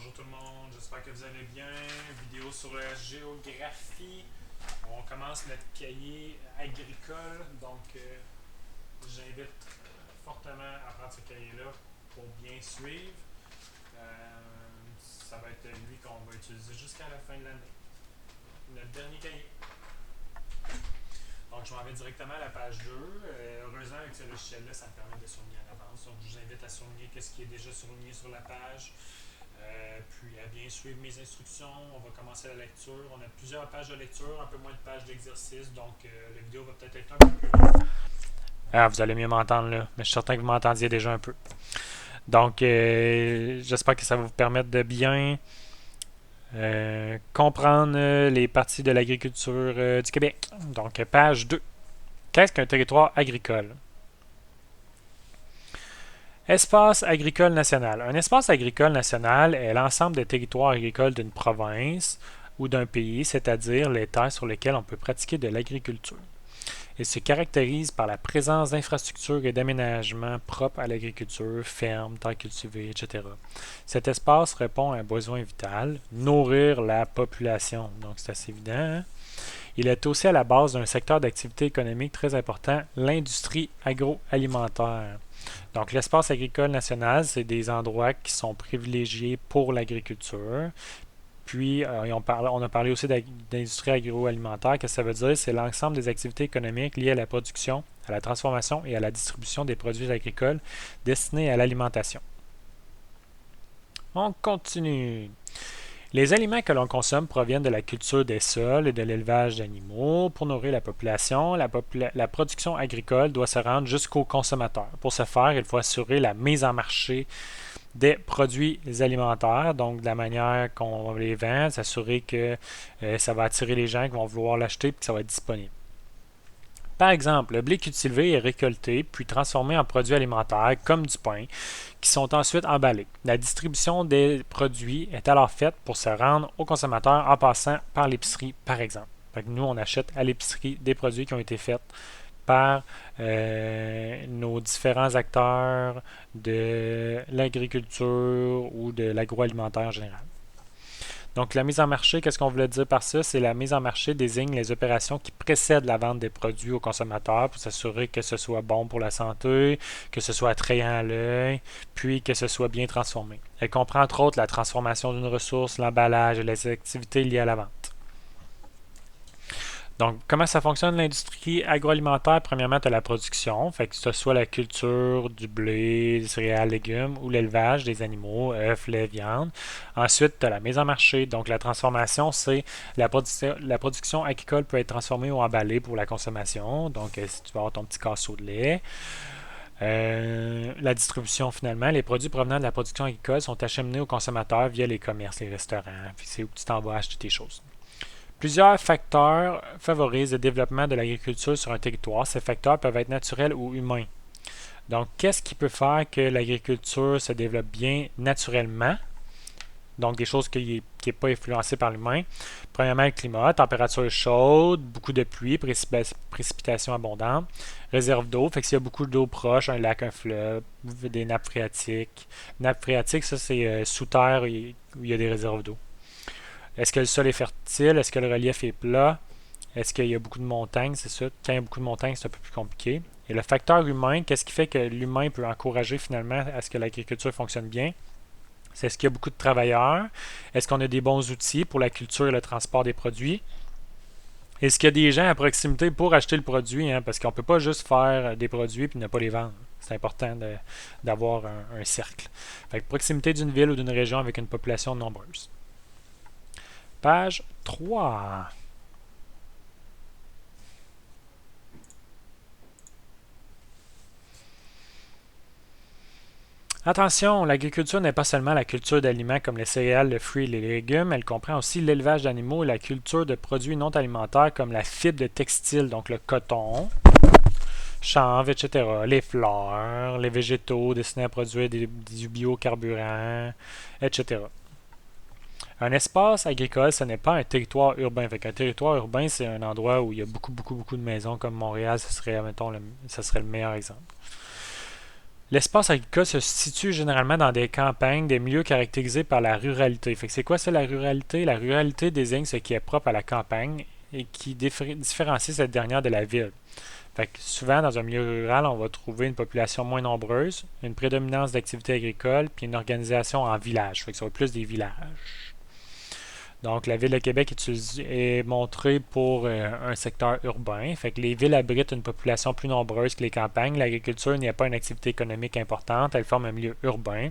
Bonjour tout le monde, j'espère que vous allez bien. Vidéo sur la géographie. On commence notre cahier agricole, donc j'invite fortement à prendre ce cahier-là pour bien suivre. Ça va être lui qu'on va utiliser jusqu'à la fin de l'année. Notre dernier cahier. Donc je m'en vais directement à la page 2. Heureusement, avec ce logiciel-là, ça me permet de surligner à l'avance. Donc je vous invite à surligner ce qui est déjà surligné sur la page. Puis à bien suivre mes instructions. On va commencer la lecture. On a plusieurs pages de lecture, un peu moins de pages d'exercice, donc la vidéo va peut-être être un peu plus longue. Ah, vous allez mieux m'entendre là, mais je suis certain que vous m'entendiez déjà un peu. Donc, j'espère que ça va vous permettre de bien comprendre les parties de l'agriculture du Québec. Donc, page 2. Qu'est-ce qu'un territoire agricole? Espace agricole national. Un espace agricole national est l'ensemble des territoires agricoles d'une province ou d'un pays, c'est-à-dire les terres sur lesquelles on peut pratiquer de l'agriculture. Il se caractérise par la présence d'infrastructures et d'aménagements propres à l'agriculture, fermes, terres cultivées, etc. Cet espace répond à un besoin vital, nourrir la population. Donc c'est assez évident. Hein? Il est aussi à la base d'un secteur d'activité économique très important, l'industrie agroalimentaire. Donc, l'espace agricole national, c'est des endroits qui sont privilégiés pour l'agriculture. Puis, on a parlé aussi d'industrie agroalimentaire. Qu'est-ce que ça veut dire? C'est l'ensemble des activités économiques liées à la production, à la transformation et à la distribution des produits agricoles destinés à l'alimentation. On continue. Les aliments que l'on consomme proviennent de la culture des sols et de l'élevage d'animaux. Pour nourrir la population, la production agricole doit se rendre jusqu'au consommateur. Pour ce faire, il faut assurer la mise en marché des produits alimentaires, donc de la manière qu'on les vend, s'assurer que ça va attirer les gens qui vont vouloir l'acheter et que ça va être disponible. Par exemple, le blé cultivé est récolté puis transformé en produits alimentaires comme du pain, qui sont ensuite emballés. La distribution des produits est alors faite pour se rendre au consommateur en passant par l'épicerie, par exemple. Fait que nous, on achète à l'épicerie des produits qui ont été faits par nos différents acteurs de l'agriculture ou de l'agroalimentaire en général. Donc, la mise en marché, qu'est-ce qu'on voulait dire par ça? C'est la mise en marché désigne les opérations qui précèdent la vente des produits aux consommateurs pour s'assurer que ce soit bon pour la santé, que ce soit attrayant à l'œil, puis que ce soit bien transformé. Elle comprend entre autres la transformation d'une ressource, l'emballage et les activités liées à la vente. Donc, comment ça fonctionne l'industrie agroalimentaire? Premièrement, tu as la production, fait que ce soit la culture du blé, des céréales, légumes ou l'élevage des animaux, œufs, lait, viande. Ensuite, tu as la mise en marché. Donc, la transformation, c'est la production agricole peut être transformée ou emballée pour la consommation. Donc, si tu vas avoir ton petit casseau de lait. La distribution, finalement, les produits provenant de la production agricole sont acheminés aux consommateurs via les commerces, les restaurants. Puis c'est où tu t'en vas acheter tes choses. Plusieurs facteurs favorisent le développement de l'agriculture sur un territoire. Ces facteurs peuvent être naturels ou humains. Donc, qu'est-ce qui peut faire que l'agriculture se développe bien naturellement? Donc, des choses qui n'est pas influencées par l'humain. Premièrement, le climat, température chaude, beaucoup de pluie, précipitations abondantes, réserve d'eau. Fait que s'il y a beaucoup d'eau proche, un lac, un fleuve, des nappes phréatiques. Nappes phréatiques, ça c'est sous terre où il y a des réserves d'eau. Est-ce que le sol est fertile? Est-ce que le relief est plat? Est-ce qu'il y a beaucoup de montagnes? C'est ça. Quand il y a beaucoup de montagnes, c'est un peu plus compliqué. Et le facteur humain, qu'est-ce qui fait que l'humain peut encourager finalement à ce que l'agriculture fonctionne bien? C'est est-ce qu'il y a beaucoup de travailleurs? Est-ce qu'on a des bons outils pour la culture et le transport des produits? Est-ce qu'il y a des gens à proximité pour acheter le produit? Hein? Parce qu'on ne peut pas juste faire des produits et ne pas les vendre. C'est important d'avoir un cercle. Fait que proximité d'une ville ou d'une région avec une population nombreuse. Page 3. Attention, l'agriculture n'est pas seulement la culture d'aliments comme les céréales, le fruit et les légumes, elle comprend aussi l'élevage d'animaux et la culture de produits non alimentaires comme la fibre de textile, donc le coton, chanvre, etc., les fleurs, les végétaux destinés à produire du biocarburant, etc. Un espace agricole, ce n'est pas un territoire urbain. Fait qu'un territoire urbain, c'est un endroit où il y a beaucoup de maisons, comme Montréal, ce serait, mettons, ce serait le meilleur exemple. L'espace agricole se situe généralement dans des campagnes, des milieux caractérisés par la ruralité. Fait que c'est quoi ça la ruralité? La ruralité désigne ce qui est propre à la campagne et qui différencie cette dernière de la ville. Fait que souvent, dans un milieu rural, on va trouver une population moins nombreuse, une prédominance d'activités agricoles, puis une organisation en village. Fait que ça va être plus des villages. Donc, la ville de Québec est montrée pour un secteur urbain. Fait que les villes abritent une population plus nombreuse que les campagnes. L'agriculture n'y a pas une activité économique importante. Elle forme un milieu urbain.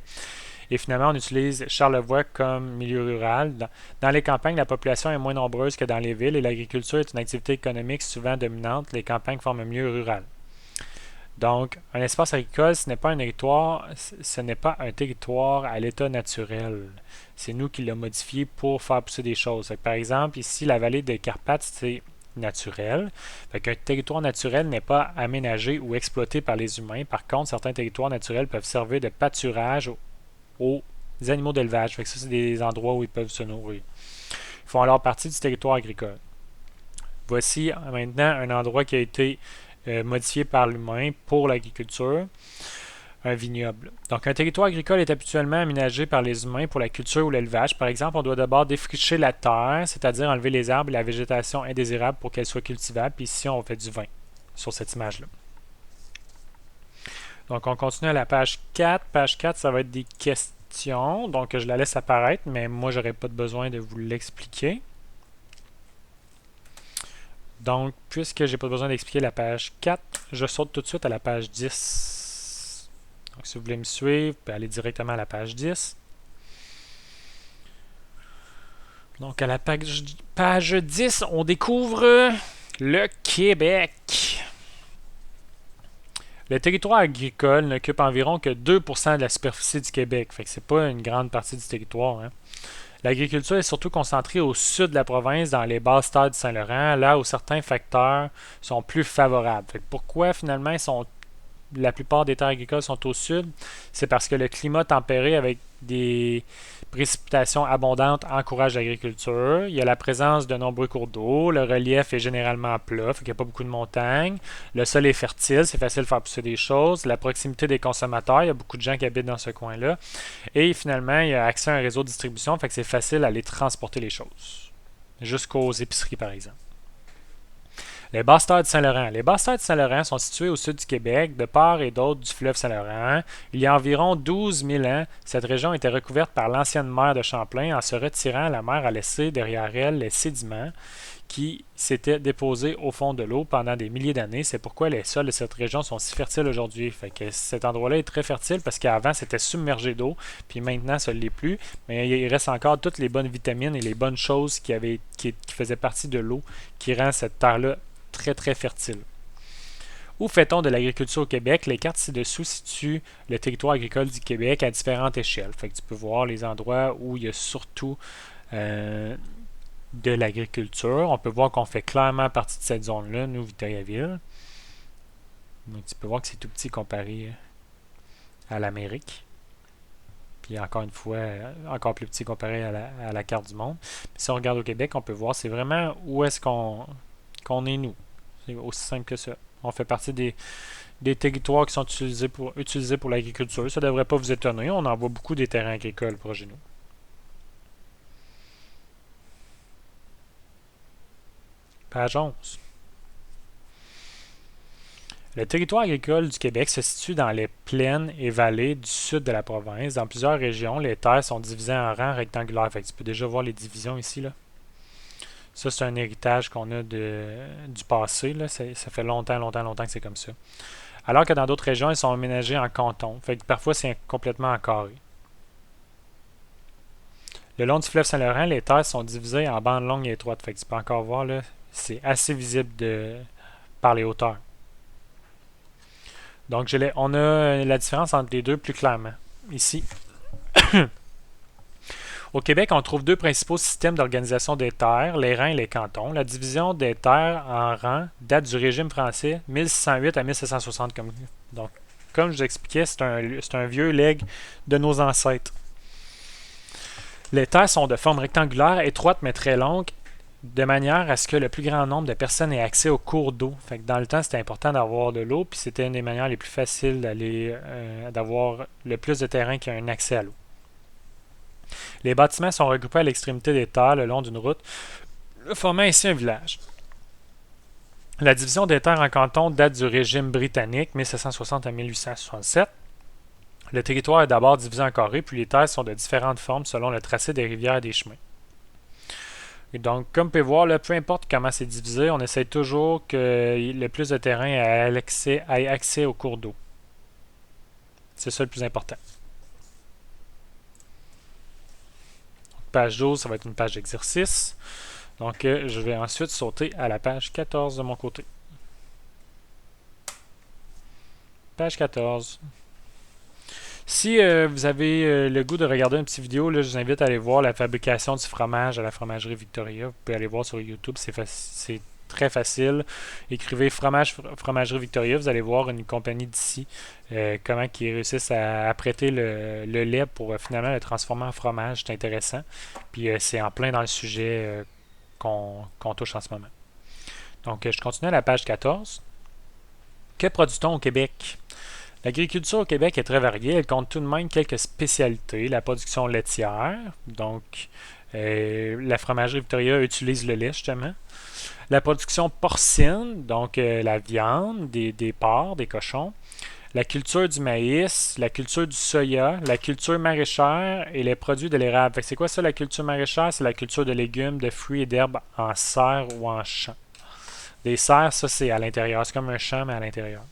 Et finalement, on utilise Charlevoix comme milieu rural. Dans les campagnes, la population est moins nombreuse que dans les villes et l'agriculture est une activité économique souvent dominante. Les campagnes forment un milieu rural. Donc, un espace agricole, ce n'est pas un territoire à l'état naturel. C'est nous qui l'avons modifié pour faire pousser des choses. Par exemple, ici, la vallée des Carpates, c'est naturel. Un territoire naturel n'est pas aménagé ou exploité par les humains. Par contre, certains territoires naturels peuvent servir de pâturage aux animaux d'élevage. Ça, c'est des endroits où ils peuvent se nourrir. Ils font alors partie du territoire agricole. Voici maintenant un endroit qui a été modifié par l'humain pour l'agriculture, un vignoble. Donc, un territoire agricole est habituellement aménagé par les humains pour la culture ou l'élevage. Par exemple, on doit d'abord défricher la terre, c'est-à-dire enlever les arbres et la végétation indésirable pour qu'elle soit cultivable. Puis ici, on fait du vin sur cette image-là. Donc, on continue à la page 4. Page 4, ça va être des questions. Donc, je la laisse apparaître, mais moi, je n'aurai pas besoin de vous l'expliquer. Donc, puisque j'ai pas besoin d'expliquer la page 4, je saute tout de suite à la page 10. Donc, si vous voulez me suivre, vous pouvez aller directement à la page 10. Donc, à la page 10, on découvre le Québec. Le territoire agricole n'occupe environ que 2% de la superficie du Québec. Fait que c'est pas une grande partie du territoire, hein. L'agriculture est surtout concentrée au sud de la province, dans les basses terres du Saint-Laurent, là où certains facteurs sont plus favorables. Pourquoi finalement la plupart des terres agricoles sont au sud? C'est parce que le climat tempéré avec des précipitations abondantes encourage l'agriculture. Il y a la présence de nombreux cours d'eau. Le relief est généralement plat, fait qu'il n'y a pas beaucoup de montagnes. Le sol est fertile, c'est facile de faire pousser des choses. La proximité des consommateurs, il y a beaucoup de gens qui habitent dans ce coin-là. Et finalement, il y a accès à un réseau de distribution, fait que c'est facile d'aller transporter les choses. Jusqu'aux épiceries, par exemple. Les basses terres du Saint-Laurent. Les basses terres du Saint-Laurent sont situées au sud du Québec, de part et d'autre du fleuve Saint-Laurent. Il y a environ 12 000 ans, cette région était recouverte par l'ancienne mer de Champlain. En se retirant, la mer a laissé derrière elle les sédiments qui s'étaient déposés au fond de l'eau pendant des milliers d'années. C'est pourquoi les sols de cette région sont si fertiles aujourd'hui. Fait que cet endroit-là est très fertile parce qu'avant, c'était submergé d'eau, puis maintenant, ça ne l'est plus. Mais il reste encore toutes les bonnes vitamines et les bonnes choses qui faisaient partie de l'eau qui rend cette terre-là très, très fertile. Où fait-on de l'agriculture au Québec? Les cartes ci-dessous situent le territoire agricole du Québec à différentes échelles. Fait que tu peux voir les endroits où il y a surtout de l'agriculture. On peut voir qu'on fait clairement partie de cette zone-là, nous, Victoriaville. Donc, tu peux voir que c'est tout petit comparé à l'Amérique. Puis encore une fois, encore plus petit comparé à la carte du monde. Puis si on regarde au Québec, on peut voir c'est vraiment où est-ce qu'on est nous. C'est aussi simple que ça. On fait partie des territoires qui sont utilisés pour l'agriculture. Ça ne devrait pas vous étonner. On en voit beaucoup des terrains agricoles proches de nous. Page 11. Le territoire agricole du Québec se situe dans les plaines et vallées du sud de la province. Dans plusieurs régions, les terres sont divisées en rangs rectangulaires. Fait que tu peux déjà voir les divisions ici, là. Ça, c'est un héritage qu'on a du passé. Là. Ça fait longtemps que c'est comme ça. Alors que dans d'autres régions, ils sont aménagés en cantons. Fait que parfois, c'est complètement en carré. Le long du fleuve Saint-Laurent, les terres sont divisées en bandes longues et étroites. Fait que tu peux encore voir, là, c'est assez visible par les hauteurs. Donc, on a la différence entre les deux plus clairement. Ici. Au Québec, on trouve deux principaux systèmes d'organisation des terres, les rangs et les cantons. La division des terres en rangs date du régime français 1608 à 1760. Donc, comme je vous expliquais, c'est un vieux legs de nos ancêtres. Les terres sont de forme rectangulaire, étroite mais très longue, de manière à ce que le plus grand nombre de personnes aient accès aux cours d'eau. Fait que dans le temps, c'était important d'avoir de l'eau, puis c'était une des manières les plus faciles d'avoir le plus de terrain qui a un accès à l'eau. Les bâtiments sont regroupés à l'extrémité des terres le long d'une route, formant ainsi un village. La division des terres en cantons date du régime britannique, 1760 à 1867. Le territoire est d'abord divisé en carrés, puis les terres sont de différentes formes selon le tracé des rivières et des chemins. Et donc, comme vous pouvez voir, là, peu importe comment c'est divisé, on essaie toujours que le plus de terrain ait accès au cours d'eau. C'est ça le plus important. Page 12, ça va être une page d'exercice. Donc, je vais ensuite sauter à la page 14 de mon côté. Page 14. Si vous avez le goût de regarder une petite vidéo, là, je vous invite à aller voir la fabrication du fromage à la fromagerie Victoria. Vous pouvez aller voir sur YouTube, c'est très facile. Écrivez fromagerie Victoria, vous allez voir une compagnie d'ici, comment ils réussissent à apprêter le lait pour finalement le transformer en fromage. C'est intéressant. Puis c'est en plein dans le sujet qu'on touche en ce moment. Donc je continue à la page 14. Que produit-on au Québec? L'agriculture au Québec est très variée. Elle compte tout de même quelques spécialités. La production laitière, donc la fromagerie Victoria utilise le lait justement. La production porcine, donc la viande, des porcs, des cochons. La culture du maïs, la culture du soya, la culture maraîchère et les produits de l'érable. C'est quoi ça la culture maraîchère? C'est la culture de légumes, de fruits et d'herbes en serre ou en champ. Des serres, ça c'est à l'intérieur. C'est comme un champ, mais à l'intérieur.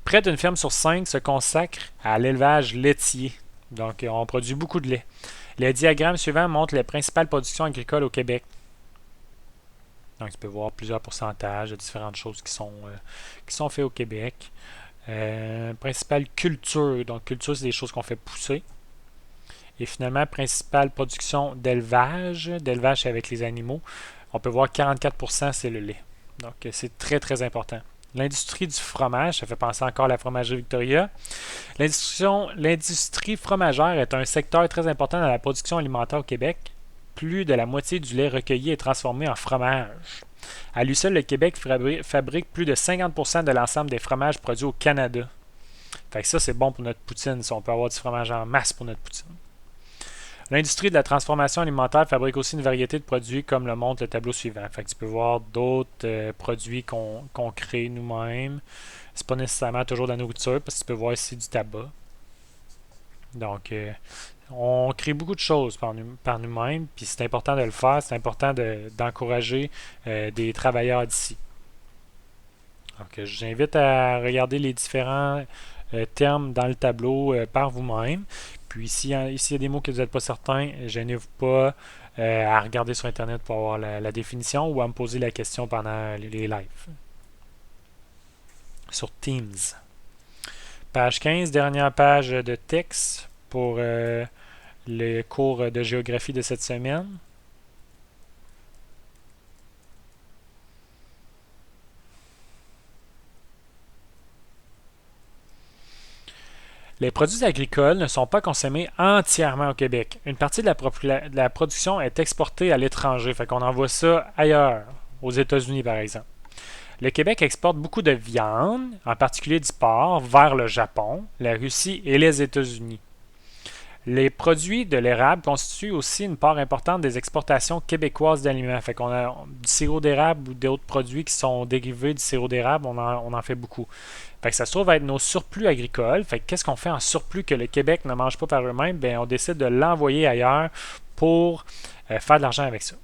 Près d'une ferme sur 5 se consacre à l'élevage laitier. Donc, on produit beaucoup de lait. Le diagramme suivant montre les principales productions agricoles au Québec. Donc, tu peux voir plusieurs pourcentages de différentes choses qui sont faites au Québec. Principale culture. Donc, culture, c'est des choses qu'on fait pousser. Et finalement, principale production d'élevage. D'élevage, c'est avec les animaux. On peut voir 44%, c'est le lait. Donc, c'est très, très important. L'industrie du fromage, ça fait penser encore à la fromagerie Victoria. L'industrie fromagère est un secteur très important dans la production alimentaire au Québec. Plus de la moitié du lait recueilli est transformé en fromage. À lui seul, le Québec fabrique plus de 50% de l'ensemble des fromages produits au Canada. Fait que ça, c'est bon pour notre poutine, si on peut avoir du fromage en masse pour notre poutine. L'industrie de la transformation alimentaire fabrique aussi une variété de produits comme le montre le tableau suivant. Fait que tu peux voir d'autres produits qu'on crée nous-mêmes. C'est pas nécessairement toujours de la nourriture, parce que tu peux voir ici du tabac. Donc, on crée beaucoup de choses par nous-mêmes, puis c'est important de le faire, c'est important d'encourager des travailleurs d'ici. Donc, je vous invite à regarder les différents termes dans le tableau par vous-même. Puis s'il y a des mots que vous n'êtes pas certains, gênez-vous pas à regarder sur Internet pour avoir la définition ou à me poser la question pendant les lives. Sur Teams. Page 15, dernière page de texte pour le cours de géographie de cette semaine. Les produits agricoles ne sont pas consommés entièrement au Québec. Une partie de la production est exportée à l'étranger, fait qu'on envoie ça ailleurs, aux États-Unis par exemple. Le Québec exporte beaucoup de viande, en particulier du porc, vers le Japon, la Russie et les États-Unis. Les produits de l'érable constituent aussi une part importante des exportations québécoises d'aliments. Fait qu'on a du sirop d'érable ou d'autres produits qui sont dérivés du sirop d'érable, on en fait beaucoup. Fait que ça se trouve être nos surplus agricoles. Fait que qu'est-ce qu'on fait en surplus que le Québec ne mange pas par eux-mêmes? Bien, on décide de l'envoyer ailleurs pour faire de l'argent avec ça.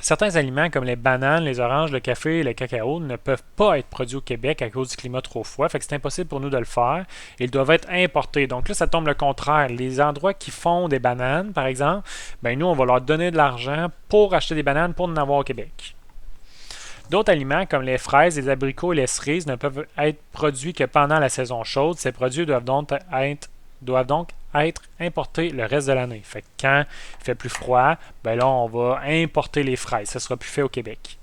Certains aliments comme les bananes, les oranges, le café et le cacao ne peuvent pas être produits au Québec à cause du climat trop froid. Fait que c'est impossible pour nous de le faire. Ils doivent être importés. Donc là, ça tombe le contraire. Les endroits qui font des bananes, par exemple, ben nous, on va leur donner de l'argent pour acheter des bananes pour en avoir au Québec. D'autres aliments comme les fraises, les abricots et les cerises ne peuvent être produits que pendant la saison chaude. Ces produits doivent donc être importés le reste de l'année. Fait que quand il fait plus froid, ben là, on va importer les fraises. Ça ne sera plus fait au Québec.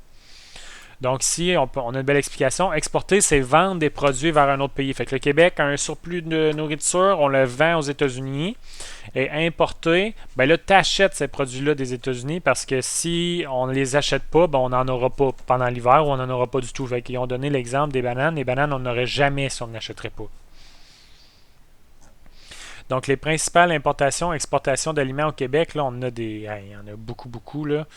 Donc, si on a une belle explication, exporter, c'est vendre des produits vers un autre pays. Fait que le Québec a un surplus de nourriture, on le vend aux États-Unis. Et importer, ben là, tu achètes ces produits-là des États-Unis parce que si on ne les achète pas, ben on n'en aura pas pendant l'hiver ou on n'en aura pas du tout. Fait qu'ils ont donné l'exemple des bananes. Les bananes, on n'aurait jamais si on n'achèterait pas. Donc, les principales importations, exportations d'aliments au Québec, là, on a des. Il y en a beaucoup, beaucoup, là.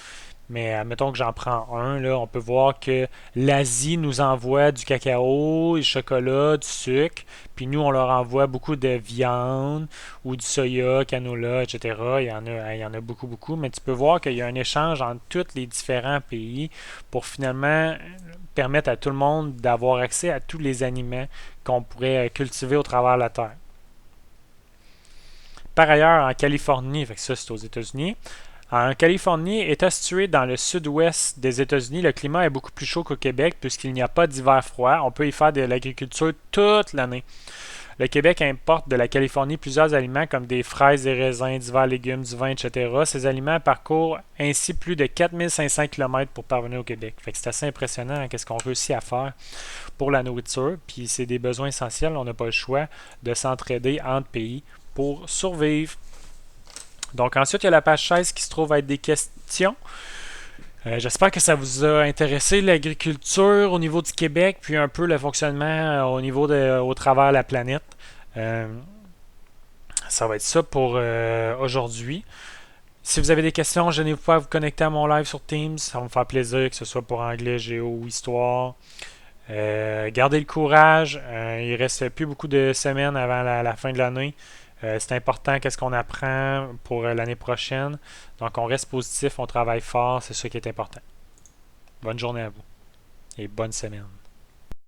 Mais admettons que j'en prends un, là, on peut voir que l'Asie nous envoie du cacao, du chocolat, du sucre, puis nous, on leur envoie beaucoup de viande ou du soya, canola, etc. Il y en a beaucoup, beaucoup, mais tu peux voir qu'il y a un échange entre tous les différents pays pour finalement permettre à tout le monde d'avoir accès à tous les aliments qu'on pourrait cultiver au travers de la terre. Par ailleurs, en Californie, fait que ça c'est aux États-Unis, en Californie, État situé dans le sud-ouest des États-Unis, le climat est beaucoup plus chaud qu'au Québec puisqu'il n'y a pas d'hiver froid. On peut y faire de l'agriculture toute l'année. Le Québec importe de la Californie plusieurs aliments comme des fraises, des raisins, divers légumes, du vin, etc. Ces aliments parcourent ainsi plus de 4500 km pour parvenir au Québec. Fait que c'est assez impressionnant hein, qu'est-ce qu'on réussit à faire pour la nourriture. Puis c'est des besoins essentiels. On n'a pas le choix de s'entraider entre pays pour survivre. Donc ensuite, il y a la page 16 qui se trouve à être des questions. J'espère que ça vous a intéressé l'agriculture au niveau du Québec, puis un peu le fonctionnement au niveau au travers de la planète. Euh, Ça va être ça pour aujourd'hui. Si vous avez des questions, je n'hésitez pas à vous connecter à mon live sur Teams. Ça va me faire plaisir, que ce soit pour anglais, géo ou histoire. Gardez le courage. Il reste plus beaucoup de semaines avant la fin de l'année. C'est important qu'est-ce qu'on apprend pour l'année prochaine. Donc, on reste positif, on travaille fort, c'est ça qui est important. Bonne journée à vous et bonne semaine.